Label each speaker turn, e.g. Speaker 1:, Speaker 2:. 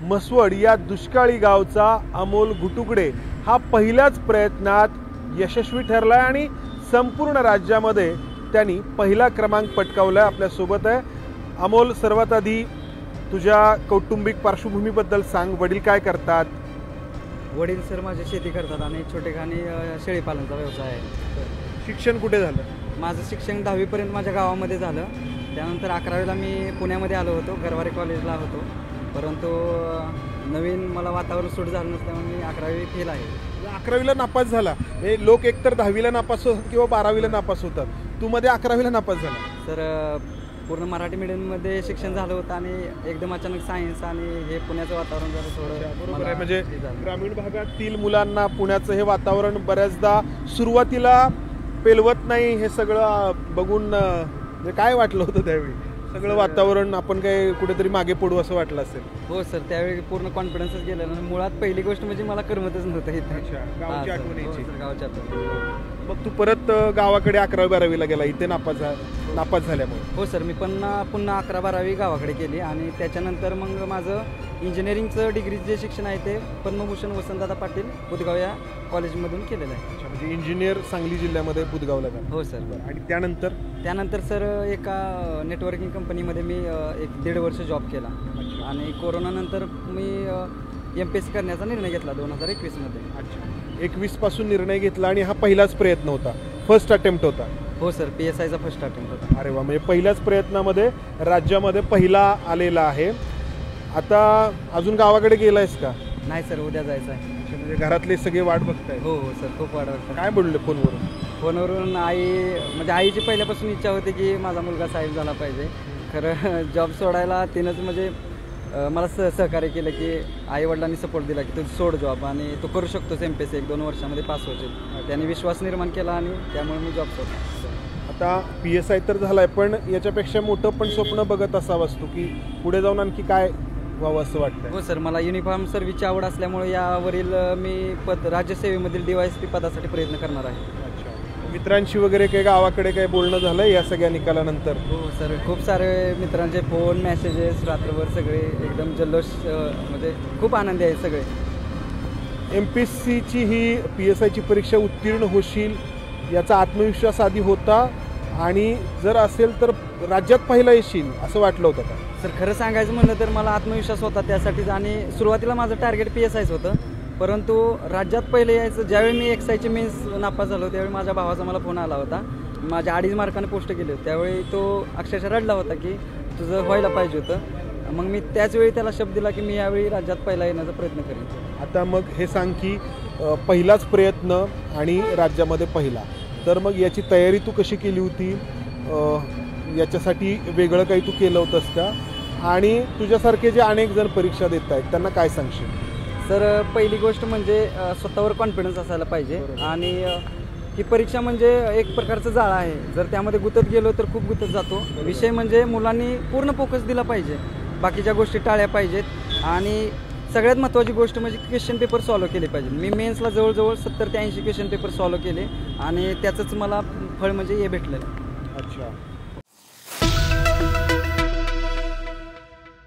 Speaker 1: म्हसवड या दुष्काळी गावचा अमोल घुटुकडे हा पहिल्याच प्रयत्नात यशस्वी ठरलाय आणि संपूर्ण राज्यामध्ये त्यांनी पहिला क्रमांक पटकावलाय। आपल्यासोबत आहे अमोल। सर्वात आधी तुझ्या कौटुंबिक पार्श्वभूमीबद्दल सांग। वडील काय करतात?
Speaker 2: वडील सर माझी शेती करतात आणि छोटेखानी शेळीपालनाचा व्यवसाय आहे।
Speaker 1: शिक्षण कुठे झालं?
Speaker 2: माझं शिक्षण 10वी पर्यंत माझ्या गावामध्ये झालं। त्यानंतर 11वीला मी पुण्यामध्ये आलो होतो, गरवारे कॉलेजला होतो, परंतु नवीन मला वातावरण सूट झालं नसल्यामुळे मी 11वी फेल आहे।
Speaker 1: 11वीला नापास झाला? हे लोक एकतर 10वीला नापास होतात किंवा 12वीला नापास होतात, तू मध्ये 11वीला नापास झाला?
Speaker 2: सर पूर्ण मराठी मीडियममध्ये शिक्षण झालं होतं आणि एकदम अचानक सायन्स आणि हे पुण्याचं वातावरण जरा थोडं
Speaker 1: बरोबर आहे। म्हणजे ग्रामीण भागातील मुलांना पुण्याचं हे वातावरण बऱ्याचदा सुरुवातीला पेलवत नाही। हे सगळं बघून म्हणजे काय वाटलं होतं त्यावेळी? सगळं वातावरण आपण काय कुठेतरी मागे पडू असं वाटलं असेल?
Speaker 2: हो सर, त्यावेळी पूर्ण कॉन्फिडन्सच गेलेला आणि मुळात पहिली गोष्ट म्हणजे मला करमतच नव्हतं इथे।
Speaker 1: गावची आठवण यायची?
Speaker 2: गावची आठवण।
Speaker 1: मग तू परत गावाकडे 11वी 12वीला गेला इथे नापास झाल्यामुळे?
Speaker 2: हो सर, मी पुन्हा 11 12वी गावाकडे केली आणि त्याच्यानंतर मग माझं इंजिनिअरिंगचं डिग्री जे शिक्षण आहे ते पद्मभूषण वसंतदादा पाटील बुधगाव या कॉलेजमधून केलेलं आहे।
Speaker 1: म्हणजे इंजिनियर सांगली जिल्ह्यामध्ये बुधगावला झाला?
Speaker 2: हो सर।
Speaker 1: आणि त्यानंतर
Speaker 2: सर एका नेटवर्किंग कंपनीमध्ये मी 1.5 वर्ष जॉब केला आणि कोरोनानंतर मी MPSC करण्याचा निर्णय घेतला 2021 मध्ये।
Speaker 1: अच्छा, 21 पासून निर्णय घेतला आणि हा पहिलाच प्रयत्न होता, फर्स्ट अटेम्प्ट होता?
Speaker 2: हो सर, PSIचा फर्स्ट अटेम्प्ट होता।
Speaker 1: अरे वा, म्हणजे पहिल्याच प्रयत्नामध्ये राज्यामध्ये पहिला आलेला आहे। आता अजून गावाकडे गेलायस का?
Speaker 2: नाही सर, उद्या जायचं आहे।
Speaker 1: म्हणजे घरातले सगळे वाट बघताय?
Speaker 2: हो हो सर, खूप वाट बघतात।
Speaker 1: काय बोलले फोनवरून?
Speaker 2: फोनवरून म्हणजे आईची पहिल्यापासून इच्छा होती की माझा मुलगा साहेब झाला पाहिजे। खरं जॉब सोडायला तिनंच म्हणजे मला सहकार्य केलं की आई वडिलांनी सपोर्ट दिला की तू सोड जॉब आणि तू करू शकतोस MPSC 1-2 वर्षामध्ये पास होशील। त्यांनी विश्वास निर्माण केला आणि त्यामुळे मी जॉब सोडला।
Speaker 1: आता PSI तर झालाय, पण याच्यापेक्षा मोठं पण स्वप्न बघत असावंस तू की पुढे जाऊन आणखी काय व्हावं असं वाटतं?
Speaker 2: हो सर, मला युनिफॉर्म सर्व्हिसची आवड असल्यामुळे यावरील मी राज्यसेवेमधील DYSP पदासाठी प्रयत्न करणार आहे।
Speaker 1: मित्रांशी वगैरे काही गावाकडे काही बोलणं झालं या सगळ्या निकालानंतर?
Speaker 2: हो सर, खूप सारे मित्रांचे फोन मेसेजेस रात्रभर सगळे एकदम जल्लोष, म्हणजे खूप आनंदी आहे सगळे।
Speaker 1: MPSCची ही PSIची परीक्षा उत्तीर्ण होशील याचा आत्मविश्वास आधी होता आणि जर असेल तर राज्यात पहिला येशील असं वाटलं होतं का?
Speaker 2: सर खरं सांगायचं म्हणलं तर मला आत्मविश्वास होता त्यासाठीच आणि सुरुवातीला माझं टार्गेट PSIच होतं, परंतु राज्यात पहिले यायचं। ज्यावेळी मी एक्सायची मेन्स नापास झालो त्यावेळी माझ्या भावाचा मला फोन आला होता, माझ्या 2.5 मार्काने पोस्ट केले होते। त्यावेळी तो अक्षरशः रडला होता की तुझं व्हायला पाहिजे होतं। मग मी त्याचवेळी त्याला शब्द दिला की मी यावेळी राज्यात पहिला येण्याचा प्रयत्न करेन।
Speaker 1: आता मग हे सांग की पहिलाच प्रयत्न आणि राज्यामध्ये पहिला, तर मग याची तयारी तू कशी केली होती? याच्यासाठी वेगळं काही तू केलं होतंस का? आणि तुझ्यासारखे जे अनेक जण परीक्षा देत आहेत त्यांना काय सांगशील?
Speaker 2: सर पहिली गोष्ट म्हणजे स्वतःवर कॉन्फिडन्स असायला पाहिजे आणि ही परीक्षा म्हणजे एक प्रकारचं जाळं आहे, जर त्यामध्ये गुंतत गेलो तर खूप गुंतत जातो। विषय म्हणजे मुलांनी पूर्ण फोकस दिला पाहिजे, बाकीच्या गोष्टी टाळल्या पाहिजेत आणि सगळ्यात महत्त्वाची गोष्ट म्हणजे क्वेश्चन पेपर सॉल्व्ह केले पाहिजे। मी मेन्सला जवळजवळ 70 ते 80 क्वेश्चन पेपर सॉल्व्ह केले आणि त्याचंच मला फळ म्हणजे हे भेटलेलं।
Speaker 1: अच्छा,